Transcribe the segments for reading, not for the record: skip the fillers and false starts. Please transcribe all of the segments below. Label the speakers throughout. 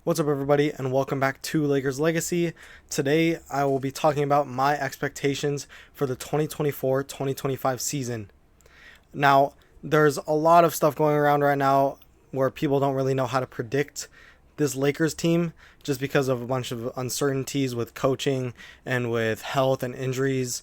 Speaker 1: What's up, everybody, and welcome back to Lakers Legacy. Today, I will be talking about my expectations for the 2024-2025 season. Now, there's a lot of stuff going around right now where people don't really know how to predict this Lakers team just because of a bunch of uncertainties with coaching and with health and injuries,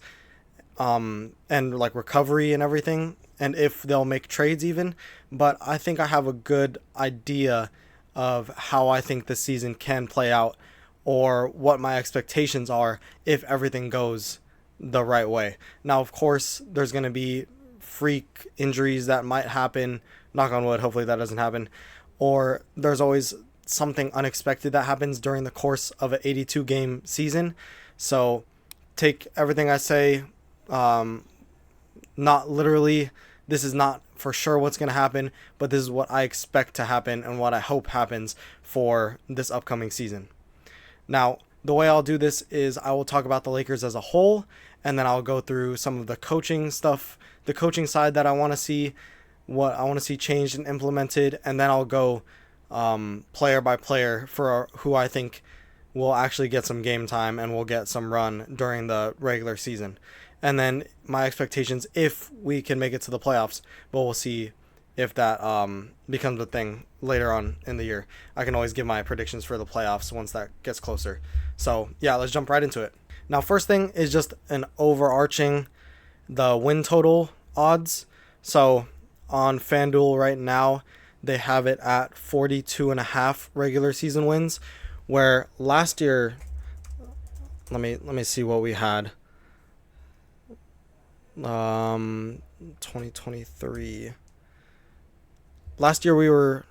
Speaker 1: and like recovery and everything, and if they'll make trades even. But I think I have a good idea of how I think the season can play out, or what my expectations are if everything goes the right way. Now, of course, there's going to be freak injuries that might happen. Knock on wood, hopefully that doesn't happen. Or there's always something unexpected that happens during the course of an 82 game season. So take everything I say, not literally. This is not for sure what's going to happen, but this is what I expect to happen and what I hope happens for this upcoming season. Now, the way I'll do this is I will talk about the Lakers as a whole, and then I'll go through some of the coaching stuff, the coaching side that I want to see, what I want to see changed and implemented, and then I'll go player by player for who I think will actually get some game time and will get some run during the regular season. And then my expectations if we can make it to the playoffs, but we'll see if that becomes a thing later on in the year. I can always give my predictions for the playoffs once that gets closer. So yeah, let's jump right into it. Now, first thing is just an overarching, the win total odds. So on FanDuel right now, they have it at 42.5 regular season wins, where last year, let me see what we had. 2023. Last year we were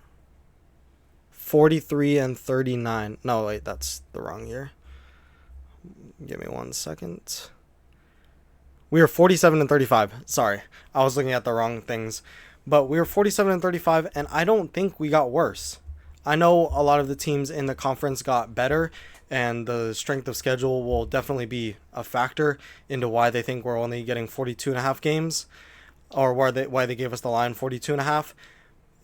Speaker 1: 43-39. No, wait, that's the wrong year. Give me 1 second. We were 47-35. Sorry, I was looking at the wrong things. But we were 47-35, and I don't think we got worse. I know a lot of the teams in the conference got better, and the strength of schedule will definitely be a factor into why they think we're only getting 42.5 games, or why they gave us the line 42.5.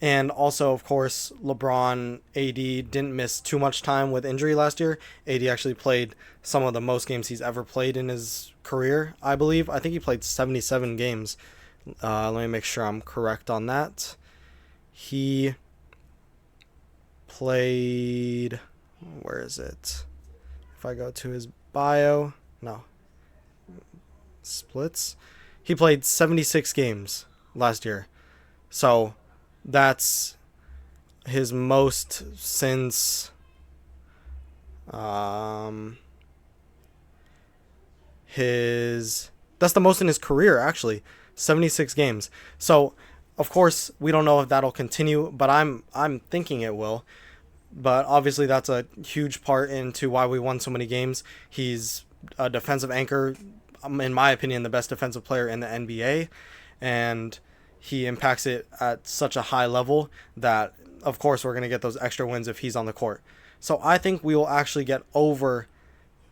Speaker 1: And also, of course, LeBron, AD didn't miss too much time with injury last year. AD actually played some of the most games he's ever played in his career, I believe. I think he played 77 games. Let me make sure I'm correct on that. He played... Where is it? If I go to his bio... No. Splits. He played 76 games last year. So that's his most since... That's the most in his career, actually. 76 games. So, of course, we don't know if that'll continue, but I'm thinking it will. But obviously that's a huge part into why we won so many games. He's a defensive anchor, in my opinion, the best defensive player in the NBA, and he impacts it at such a high level that, of course, we're going to get those extra wins if he's on the court. So I think we will actually get over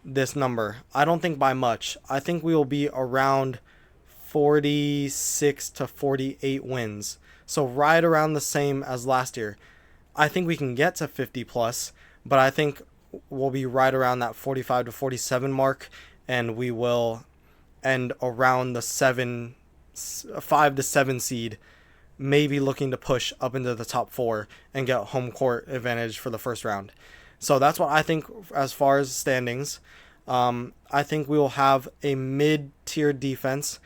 Speaker 1: this number. I don't think by much. I think we will be around 46 to 48 wins. So right around the same as last year. I think we can get to 50 plus, but I think we'll be right around that 45 to 47 mark, and we will end around the 5 to 7 seed, maybe looking to push up into the top 4 and get home court advantage for the first round. So that's what I think as far as standings. I think we will have a mid-tier defense.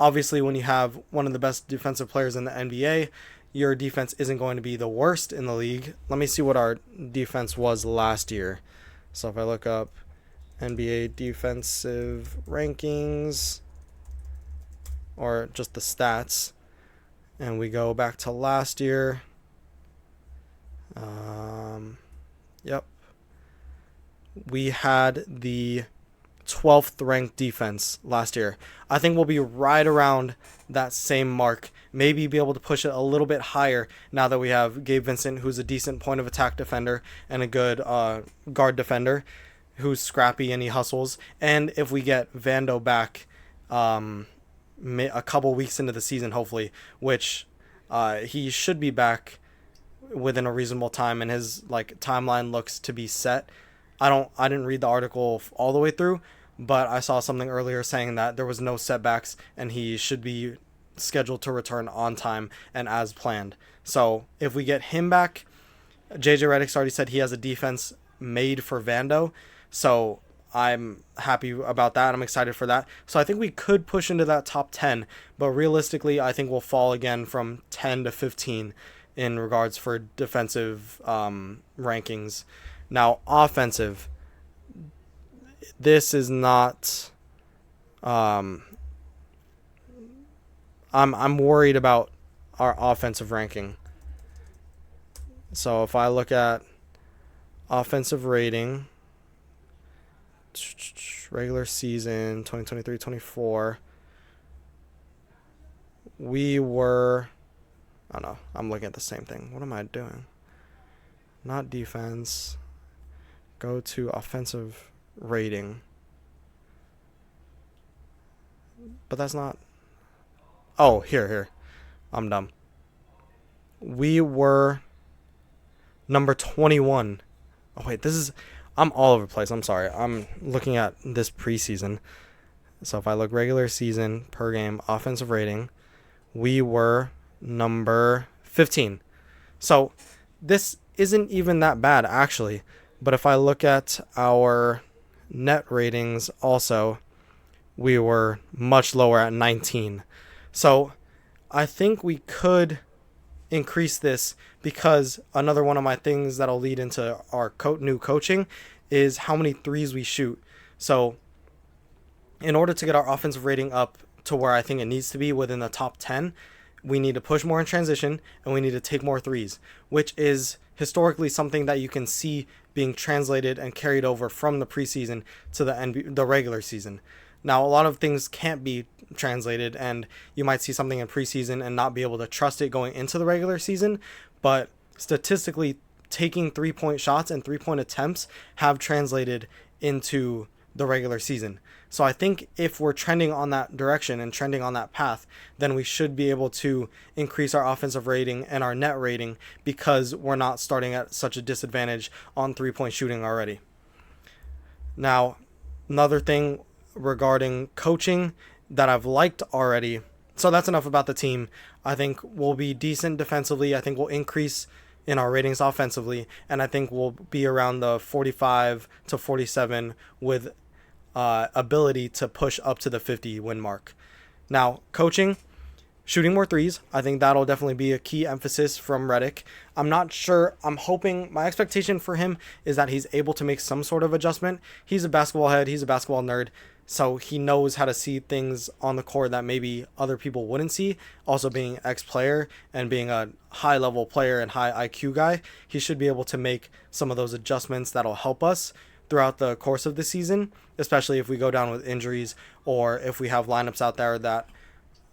Speaker 1: Obviously, when you have one of the best defensive players in the NBA, your defense isn't going to be the worst in the league. Let me see what our defense was last year. So if I look up NBA defensive rankings, or just the stats, and we go back to last year. Yep. We had the 12th ranked defense last year. I think we'll be right around that same mark, maybe be able to push it a little bit higher now that we have Gabe Vincent, who's a decent point of attack defender and a good guard defender who's scrappy and he hustles. And if we get Vando back a couple weeks into the season, hopefully, which he should be back within a reasonable time, and his like timeline looks to be set. I didn't read the article all the way through, but I saw something earlier saying that there was no setbacks and he should be scheduled to return on time and as planned. So if we get him back, JJ Redick's already said he has a defense made for Vando. So I'm happy about that. I'm excited for that. So I think we could push into that top 10, but realistically, I think we'll fall again from 10 to 15 in regards for defensive rankings. Now, offensive, this is not. I'm worried about our offensive ranking. So if I look at offensive rating, regular season 2023-24, we were. Oh no, I'm looking at the same thing. What am I doing? Not defense. Go to offensive rating. But that's not. Oh, here. I'm dumb. We were number 21. Oh, wait, I'm all over the place. I'm sorry. I'm looking at this preseason. So if I look regular season per game offensive rating, we were number 15. So this isn't even that bad, actually. But if I look at our net ratings also, we were much lower at 19. So I think we could increase this, because another one of my things that'll lead into our new coaching is how many threes we shoot. So in order to get our offensive rating up to where I think it needs to be within the top 10, we need to push more in transition and we need to take more threes, which is historically something that you can see being translated and carried over from the preseason to the regular season. Now, a lot of things can't be translated, and you might see something in preseason and not be able to trust it going into the regular season, but statistically, taking 3-point shots and 3-point attempts have translated into the regular season. So I think if we're trending on that direction and trending on that path, then we should be able to increase our offensive rating and our net rating, because we're not starting at such a disadvantage on 3-point shooting already. Now, another thing regarding coaching that I've liked already. So that's enough about the team. I think we'll be decent defensively. I think we'll increase in our ratings offensively, and I think we'll be around the 45 to 47 with ability to push up to the 50 win mark. Now, coaching, shooting more threes. I think that'll definitely be a key emphasis from Redick. I'm not sure. I'm hoping, my expectation for him is that he's able to make some sort of adjustment. He's a basketball head. He's a basketball nerd. So he knows how to see things on the court that maybe other people wouldn't see. Also being ex-player and being a high-level player and high IQ guy, he should be able to make some of those adjustments that'll help us throughout the course of the season, especially if we go down with injuries or if we have lineups out there that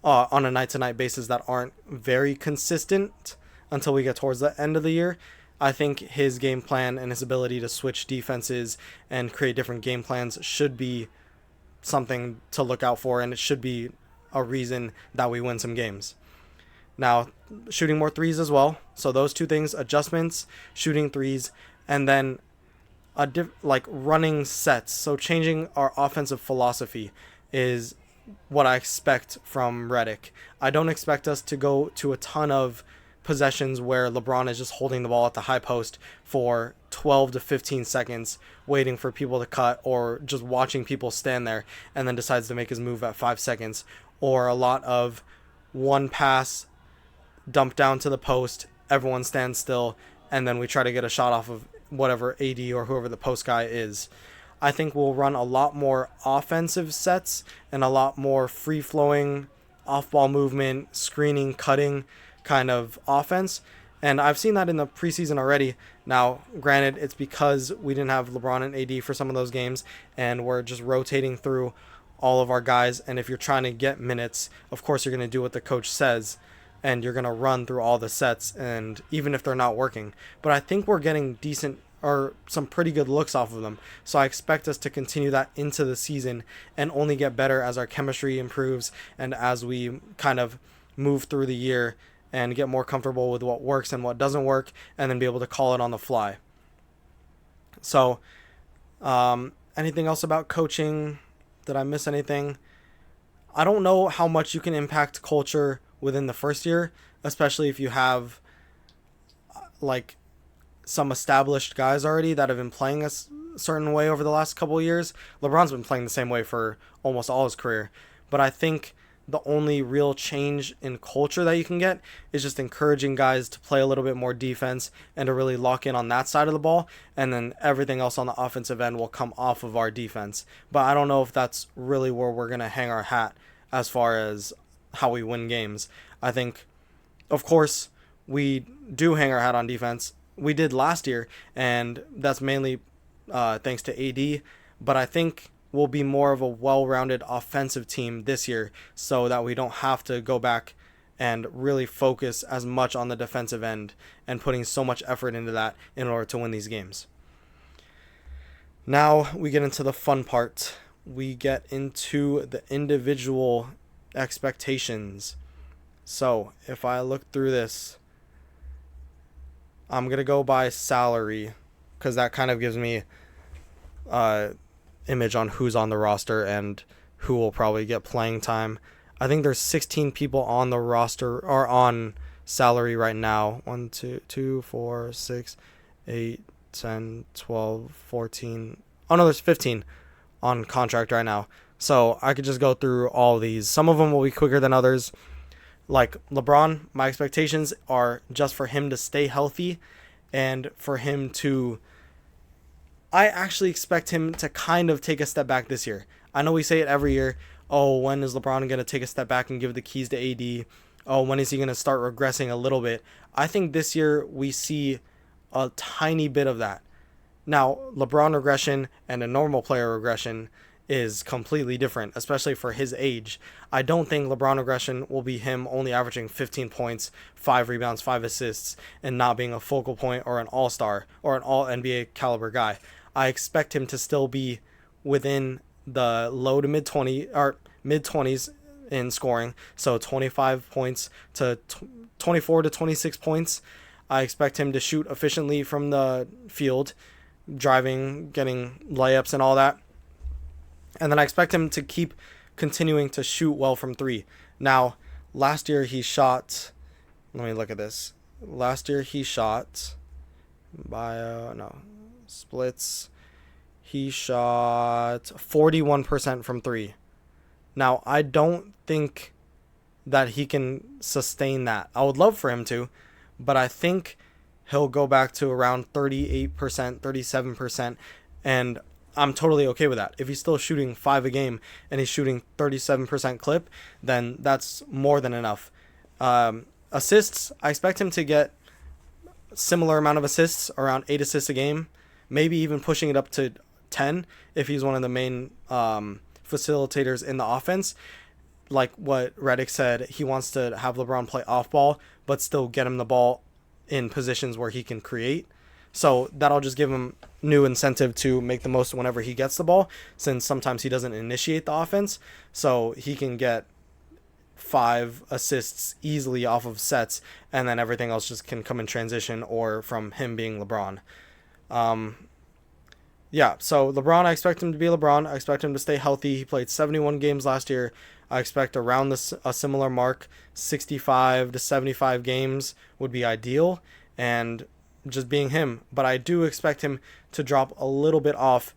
Speaker 1: on a night-to-night basis that aren't very consistent until we get towards the end of the year. I think his game plan and his ability to switch defenses and create different game plans should be something to look out for, and it should be a reason that we win some games. Now, shooting more threes as well. So those two things, adjustments, shooting threes, and then running sets. So changing our offensive philosophy is what I expect from Redick. I don't expect us to go to a ton of possessions where LeBron is just holding the ball at the high post for 12 to 15 seconds waiting for people to cut, or just watching people stand there and then decides to make his move at 5 seconds, or a lot of one pass, dump down to the post, everyone stands still, and then we try to get a shot off of whatever AD or whoever the post guy is. I think we'll run a lot more offensive sets and a lot more free-flowing off-ball movement, screening, cutting kind of offense. And I've seen that in the preseason already. Now, granted, it's because we didn't have LeBron and AD for some of those games, and we're just rotating through all of our guys. And if you're trying to get minutes, of course you're going to do what the coach says, and you're going to run through all the sets, and even if they're not working. But I think we're getting decent or some pretty good looks off of them. So I expect us to continue that into the season and only get better as our chemistry improves and as we kind of move through the year and get more comfortable with what works and what doesn't work, and then be able to call it on the fly. So, anything else about coaching? Did I miss anything? I don't know how much you can impact culture within the first year, especially if you have like some established guys already that have been playing a certain way over the last couple of years. LeBron's been playing the same way for almost all his career. But I think the only real change in culture that you can get is just encouraging guys to play a little bit more defense and to really lock in on that side of the ball. And then everything else on the offensive end will come off of our defense. But I don't know if that's really where we're going to hang our hat as far as how we win games. I think, of course, we do hang our hat on defense. We did last year, and that's mainly thanks to AD. But I think we'll be more of a well-rounded offensive team this year, so that we don't have to go back and really focus as much on the defensive end and putting so much effort into that in order to win these games. Now we get into the fun part. We get into the individual expectations. So if I look through this, I'm going to go by salary because that kind of gives me image on who's on the roster and who will probably get playing time. I think there's 16 people on the roster or on salary right now. 1, 2, 4, 6, 8, 10, 12, 14. Oh no, there's 15 on contract right now. So I could just go through all these. Some of them will be quicker than others. Like LeBron, my expectations are just for him to stay healthy and for him to... I actually expect him to kind of take a step back this year. I know we say it every year. Oh, when is LeBron going to take a step back and give the keys to AD? Oh, when is he going to start regressing a little bit? I think this year we see a tiny bit of that. Now, LeBron regression and a normal player regression is completely different, especially for his age. I don't think LeBron regression will be him only averaging 15 points, 5 rebounds, 5 assists, and not being a focal point or an all-star or an all-NBA caliber guy. I expect him to still be within the low to mid-20s in scoring, so 25 points to 24 to 26 points. I expect him to shoot efficiently from the field, driving, getting layups and all that. And then I expect him to keep continuing to shoot well from 3. Now, last year he shot... Let me look at this. Last year he shot... splits. He shot 41% from 3. Now, I don't think that he can sustain that. I would love for him to, but I think he'll go back to around 38%, 37%, and I'm totally okay with that. If he's still shooting 5 a game and he's shooting 37% clip, then that's more than enough. Assists, I expect him to get similar amount of assists, around 8 assists a game, maybe even pushing it up to 10 if he's one of the main facilitators in the offense. Like what Redick said, he wants to have LeBron play off ball, but still get him the ball in positions where he can create. So that'll just give him new incentive to make the most whenever he gets the ball, since sometimes he doesn't initiate the offense. So he can get 5 assists easily off of sets, and then everything else just can come in transition or from him being LeBron. So LeBron, I expect him to be LeBron. I expect him to stay healthy. He played 71 games last year. I expect around a similar mark, 65 to 75 games would be ideal, and just being him. But I do expect him to drop a little bit off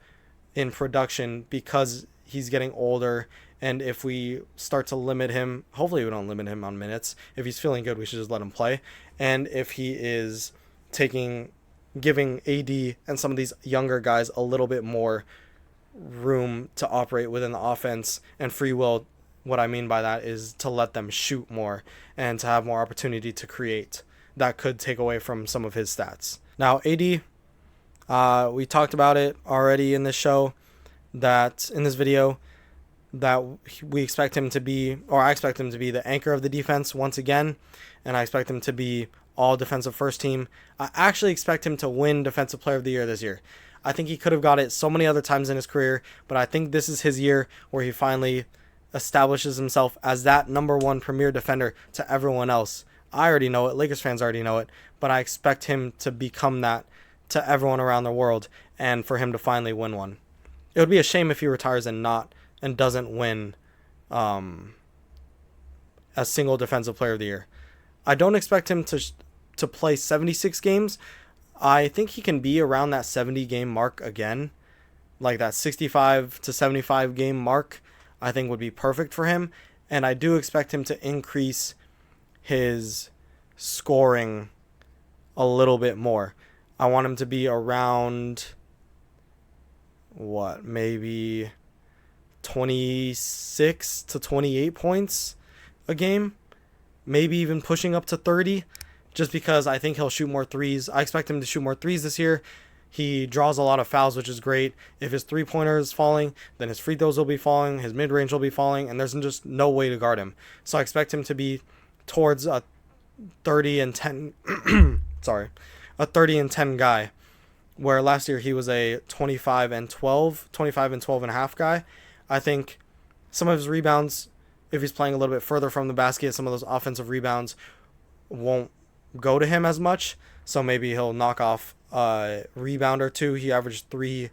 Speaker 1: in production because he's getting older, and if we start to limit him, hopefully we don't limit him on minutes. If he's feeling good, we should just let him play. And if he is giving AD and some of these younger guys a little bit more room to operate within the offense and free will, what I mean by that is to let them shoot more and to have more opportunity to create. That could take away from some of his stats. Now, AD, we talked about it already in this show, that in this video, that we expect him to be, or I expect him to be the anchor of the defense once again, and I expect him to be all defensive first team. I actually expect him to win Defensive Player of the Year this year. I think he could have got it so many other times in his career, but I think this is his year where he finally establishes himself as that number one premier defender to everyone else I already know it. Lakers fans already know it. But I expect him to become that to everyone around the world and for him to finally win one. It would be a shame if he retires and doesn't win a single Defensive Player of the Year. I don't expect him to play 76 games. I think he can be around that 70 game mark again. Like that 65 to 75 game mark, I think would be perfect for him. And I do expect him to increase his scoring a little bit more. I want him to be around, maybe 26 to 28 points a game. Maybe even pushing up to 30, just because I think he'll shoot more threes. I expect him to shoot more threes this year. He draws a lot of fouls, which is great. If his three-pointer is falling, then his free throws will be falling, his mid-range will be falling, and there's just no way to guard him. So I expect him to be towards a 30 and 10 a 30 and 10 guy, where last year he was a 25 and 12 and a half guy. I think some of his rebounds, if he's playing a little bit further from the basket, some of those offensive rebounds won't go to him as much. So maybe he'll knock off a rebound or two. He averaged 3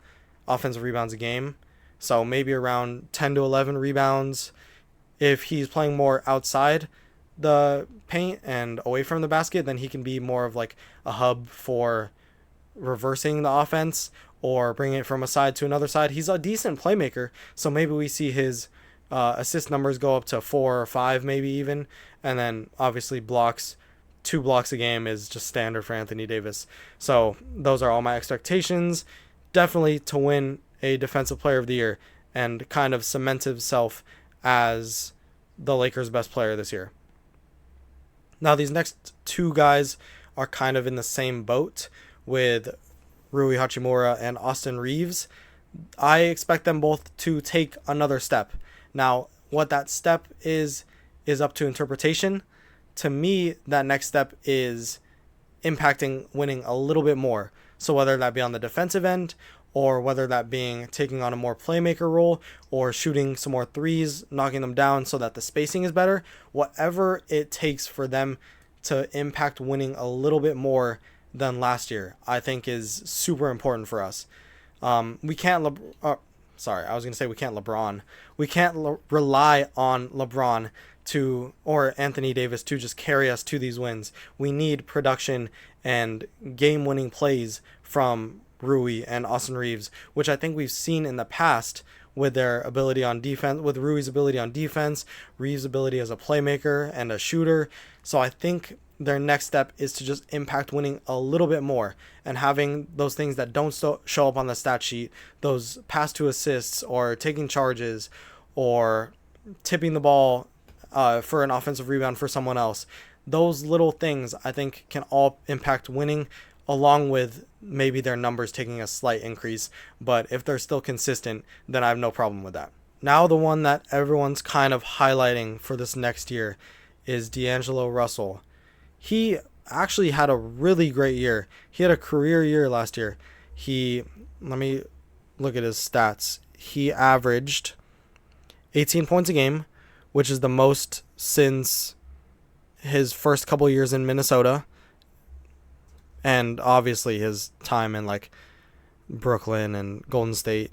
Speaker 1: offensive rebounds a game. So maybe around 10 to 11 rebounds. If he's playing more outside the paint and away from the basket, then he can be more of like a hub for reversing the offense or bringing it from a side to another side. He's a decent playmaker. So maybe we see his assist numbers go up to 4 or 5 maybe even. And then obviously blocks. 2 blocks a game is just standard for Anthony Davis. So those are all my expectations. Definitely to win a Defensive Player of the Year and kind of cement himself as the Lakers' best player this year. Now these next 2 guys are kind of in the same boat with Rui Hachimura and Austin Reeves. I expect them both to take another step. Now what that step is up to interpretation. To me, that next step is impacting winning a little bit more. So whether that be on the defensive end or whether that being taking on a more playmaker role or shooting some more threes, knocking them down so that the spacing is better, whatever it takes for them to impact winning a little bit more than last year, I think is super important for us. We can't rely on LeBron or Anthony Davis to just carry us to these wins. We need production and game-winning plays from Rui and Austin Reeves, which I think we've seen in the past with their ability on defense, with Rui's ability on defense, Reeves' ability as a playmaker and a shooter. So I think their next step is to just impact winning a little bit more and having those things that don't show up on the stat sheet, those pass to assists or taking charges or tipping the ball for an offensive rebound for someone else. Those little things I think can all impact winning, along with maybe their numbers taking a slight increase. But if they're still consistent, then I have no problem with that. Now the one that everyone's kind of highlighting for this next year is D'Angelo Russell. He actually had a really great year. He had a career year last year. Let me look at his stats. He averaged 18 points a game, which is the most since his first couple years in Minnesota. And obviously his time in like Brooklyn and Golden State.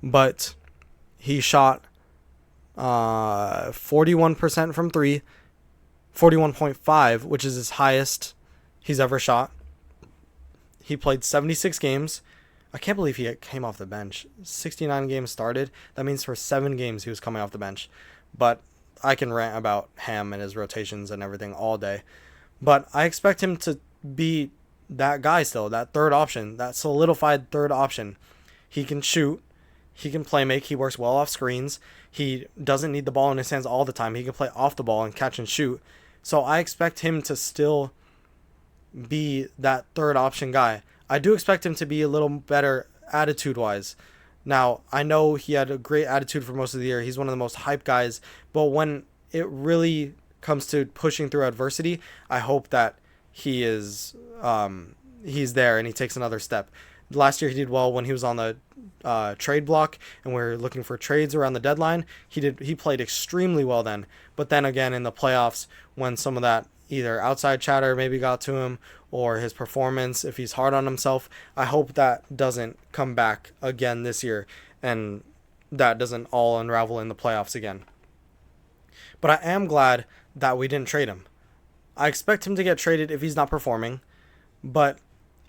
Speaker 1: But he shot 41% from 3, 41.5, which is his highest he's ever shot. He played 76 games. I can't believe he came off the bench. 69 games started. That means for 7 games he was coming off the bench. But I can rant about Ham and his rotations and everything all day. But I expect him to be that guy still, that third option, that solidified third option. He can shoot. He can play make. He works well off screens. He doesn't need the ball in his hands all the time. He can play off the ball and catch and shoot. So I expect him to still be that third option guy. I do expect him to be a little better attitude-wise. Now, I know he had a great attitude for most of the year. He's one of the most hyped guys. But when it really comes to pushing through adversity, I hope that he is he's there and he takes another step. Last year he did well when he was on the trade block and we were looking for trades around the deadline. He played extremely well then. But then again in the playoffs, when some of that either outside chatter maybe got to him or his performance, if he's hard on himself. I hope that doesn't come back again this year and that doesn't all unravel in the playoffs again. But I am glad that we didn't trade him. I expect him to get traded if he's not performing, but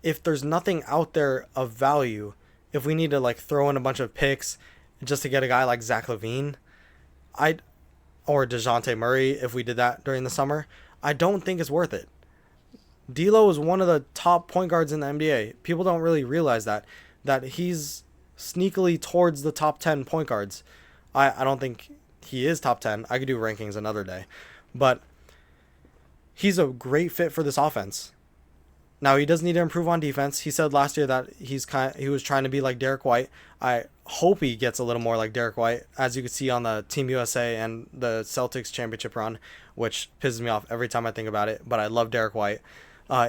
Speaker 1: if there's nothing out there of value, if we need to like throw in a bunch of picks just to get a guy like Zach LaVine, or DeJounte Murray, if we did that during the summer, I don't think it's worth it. D'Lo is one of the top point guards in the NBA. People don't really realize that he's sneakily towards the top 10 point guards. I don't think he is top 10. I could do rankings another day. But he's a great fit for this offense. Now, he does need to improve on defense. He said last year that he was trying to be like Derek White. I hope he gets a little more like Derek White, as you can see on the Team USA and the Celtics championship run, which pisses me off every time I think about it. But I love Derek White.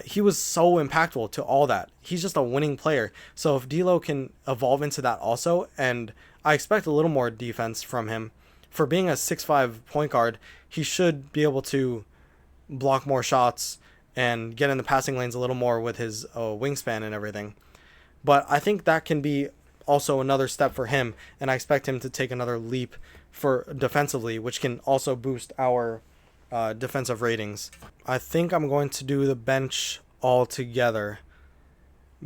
Speaker 1: He was so impactful to all that. He's just a winning player. So if D'Lo can evolve into that also, and I expect a little more defense from him. For being a 6'5" point guard, he should be able to block more shots and get in the passing lanes a little more with his wingspan and everything. But I think that can be also another step for him, and I expect him to take another leap for defensively, which can also boost our defensive ratings. I think I'm going to do the bench all together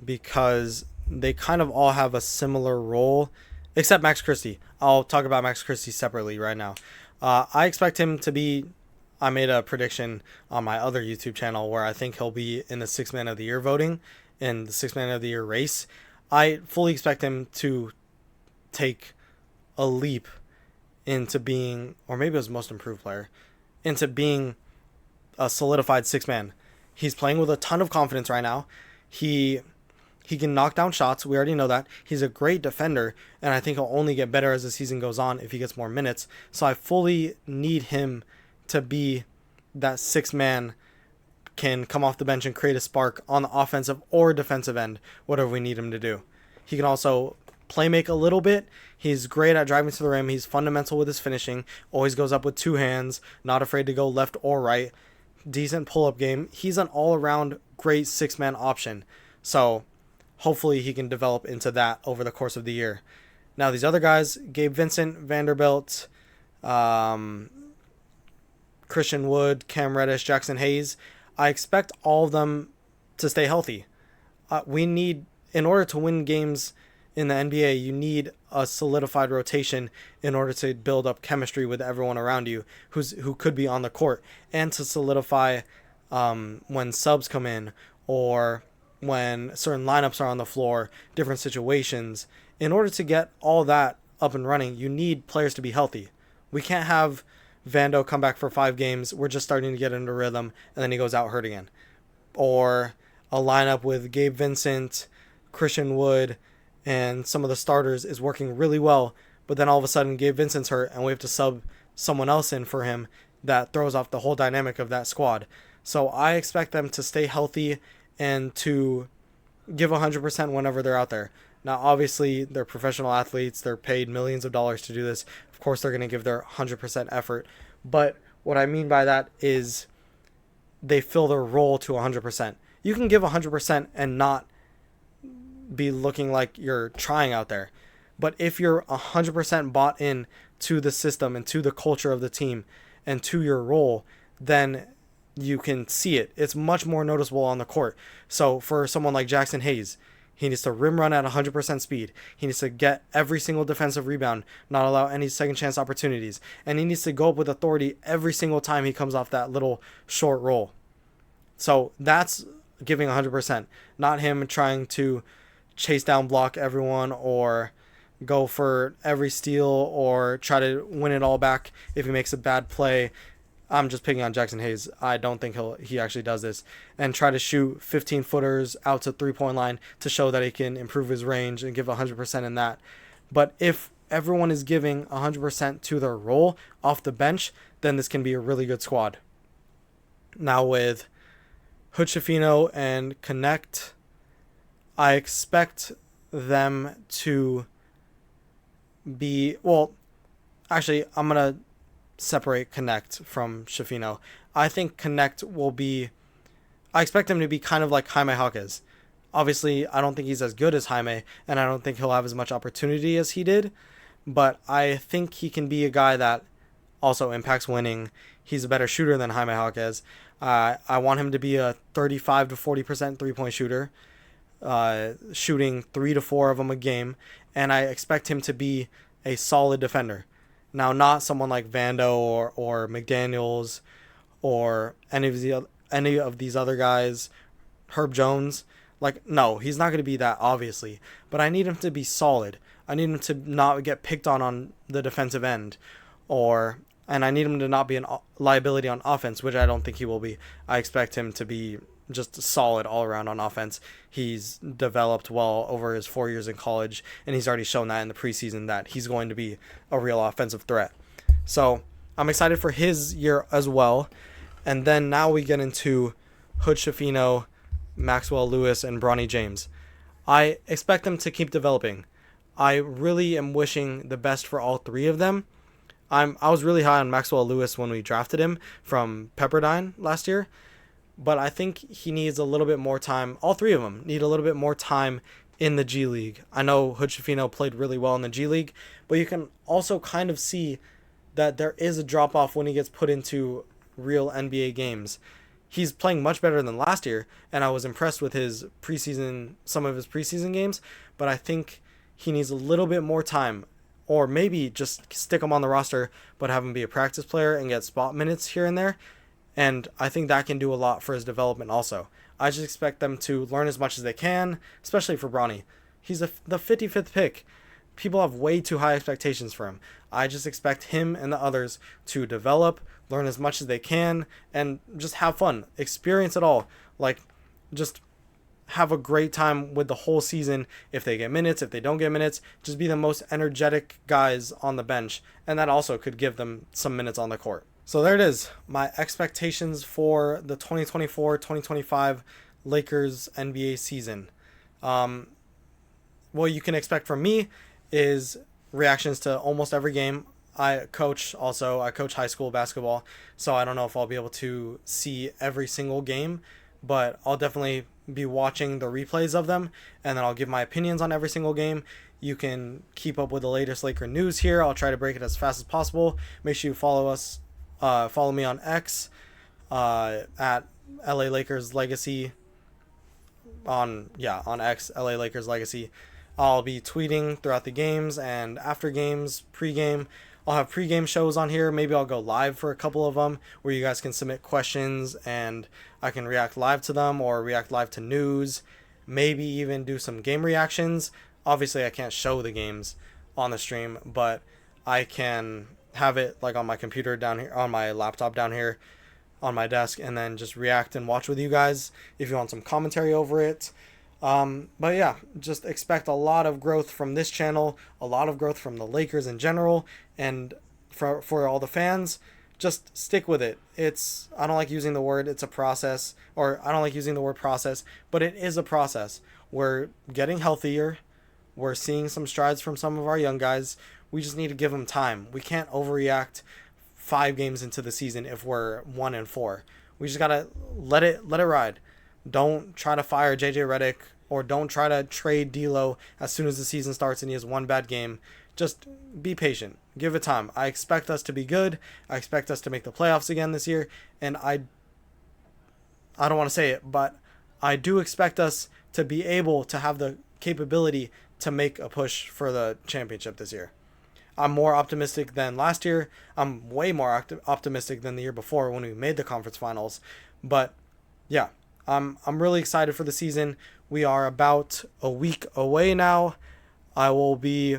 Speaker 1: because they kind of all have a similar role, except Max Christie. I'll talk about Max Christie separately right now. I expect him to be, I made a prediction on my other YouTube channel where I think he'll be in the 6th Man of the Year voting, in the 6th Man of the Year race. I fully expect him to take a leap into being, or maybe it was most improved player, into being a solidified 6th man. He's playing with a ton of confidence right now. He can knock down shots. We already know that. He's a great defender, and I think he'll only get better as the season goes on if he gets more minutes. So I fully need him to be that 6th man, can come off the bench and create a spark on the offensive or defensive end, whatever we need him to do. He can also play make a little bit. He's great at driving to the rim. He's fundamental with his finishing. Always goes up with 2 hands. Not afraid to go left or right. Decent pull-up game. He's an all-around great 6-man option. So hopefully he can develop into that over the course of the year. Now these other guys, Gabe Vincent, Vanderbilt, Christian Wood, Cam Reddish, Jackson Hayes, I expect all of them to stay healthy. We need, in order to win games in the NBA, you need a solidified rotation in order to build up chemistry with everyone around you who could be on the court, and to solidify when subs come in or when certain lineups are on the floor, different situations. In order to get all that up and running, you need players to be healthy. We can't have Vando come back for 5 games. We're just starting to get into rhythm, and then he goes out hurt again. Or a lineup with Gabe Vincent, Christian Wood, and some of the starters is working really well, but then all of a sudden Gabe Vincent's hurt, and we have to sub someone else in for him. That throws off the whole dynamic of that squad. So I expect them to stay healthy and to give 100% whenever they're out there. Now, obviously, they're professional athletes. They're paid millions of dollars to do this. Of course, they're going to give their 100% effort. But what I mean by that is they fill their role to 100%. You can give 100% and not be looking like you're trying out there. But if you're 100% bought in to the system and to the culture of the team and to your role, then you can see it. It's much more noticeable on the court. So for someone like Jackson Hayes, he needs to rim run at 100% speed. He needs to get every single defensive rebound, not allow any second chance opportunities. And he needs to go up with authority every single time he comes off that little short roll. So that's giving 100%, not him trying to chase down block everyone or go for every steal or try to win it all back if he makes a bad play. I'm just picking on Jackson Hayes. I don't think he actually does this. And try to shoot 15-footers out to 3-point line to show that he can improve his range and give 100% in that. But if everyone is giving 100% to their role off the bench, then this can be a really good squad. Now with Hood Schifino and Connect, I expect them to be... Well, actually, I'm going to separate Connect from Schifino. I think Connect will be. I expect him to be kind of like Jaime Jaquez. Obviously, I don't think he's as good as Jaime, and I don't think he'll have as much opportunity as he did. But I think he can be a guy that also impacts winning. He's a better shooter than Jaime Jaquez. I want him to be a 35 to 40% 3-point shooter, shooting 3 to 4 of them a game, and I expect him to be a solid defender. Now, not someone like Vando or McDaniels or any of these other guys, Herb Jones. Like, no, he's not going to be that, obviously. But I need him to be solid. I need him to not get picked on the defensive end, and I need him to not be a liability on offense, which I don't think he will be. I expect him to be just solid all around on offense. He's developed well over his 4 years in college, and he's already shown that in the preseason that he's going to be a real offensive threat. So I'm excited for his year as well. And then now we get into Hood Schifino, Maxwell Lewis, and Bronny James. I expect them to keep developing. I really am wishing the best for all three of them. I was really high on Maxwell Lewis when we drafted him from Pepperdine last year, but I think he needs a little bit more time. All three of them need a little bit more time in the G League. I know Hood Schifino played really well in the G League, but you can also kind of see that there is a drop-off when he gets put into real NBA games. He's playing much better than last year, and I was impressed with some of his preseason games, but I think he needs a little bit more time, or maybe just stick him on the roster, but have him be a practice player and get spot minutes here and there. And I think that can do a lot for his development also. I just expect them to learn as much as they can, especially for Bronny. He's the 55th pick. People have way too high expectations for him. I just expect him and the others to develop, learn as much as they can, and just have fun. Experience it all. Like, just have a great time with the whole season. If they get minutes, if they don't get minutes, just be the most energetic guys on the bench, and that also could give them some minutes on the court. So there it is, my expectations for the 2024-2025 Lakers NBA season. What you can expect from me is reactions to almost every game. I coach high school basketball, so I don't know if I'll be able to see every single game, but I'll definitely be watching the replays of them, and then I'll give my opinions on every single game. You can keep up with the latest Laker news here. I'll try to break it as fast as possible. Make sure you follow me on X at LA Lakers Legacy on X, LA Lakers Legacy. I'll be tweeting throughout the games and after games, pregame. I'll have pregame shows on here. Maybe I'll go live for a couple of them where you guys can submit questions and I can react live to them or react live to news. Maybe even do some game reactions. Obviously, I can't show the games on the stream, but I can have it like on my computer down here, on my laptop down here on my desk, and then just react and watch with you guys if you want some commentary over it. But yeah, just expect a lot of growth from this channel, a lot of growth from the Lakers in general, and for all the fans, just stick with it. I don't like using the word it's a process, or I don't like using the word process, but it is a process. We're getting healthier. We're seeing some strides from some of our young guys. We just need to give them time. We can't overreact 5 games into the season if we're 1-4. We just gotta let it ride. Don't try to fire JJ Redick, or don't try to trade D'Lo as soon as the season starts and he has one bad game. Just be patient. Give it time. I expect us to be good. I expect us to make the playoffs again this year. And I don't want to say it, but I do expect us to be able to have the capability to make a push for the championship this year. I'm more optimistic than last year. I'm way more optimistic than the year before when we made the conference finals. But yeah, I'm really excited for the season. We are about a week away now. I will be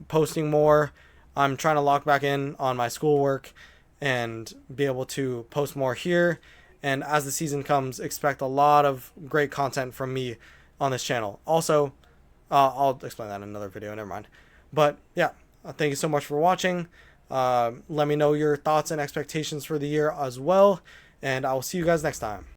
Speaker 1: posting more. I'm trying to lock back in on my schoolwork and be able to post more here. And as the season comes, expect a lot of great content from me on this channel. Also, I'll explain that in another video, never mind. But yeah, thank you so much for watching. Let me know your thoughts and expectations for the year as well. And I will see you guys next time.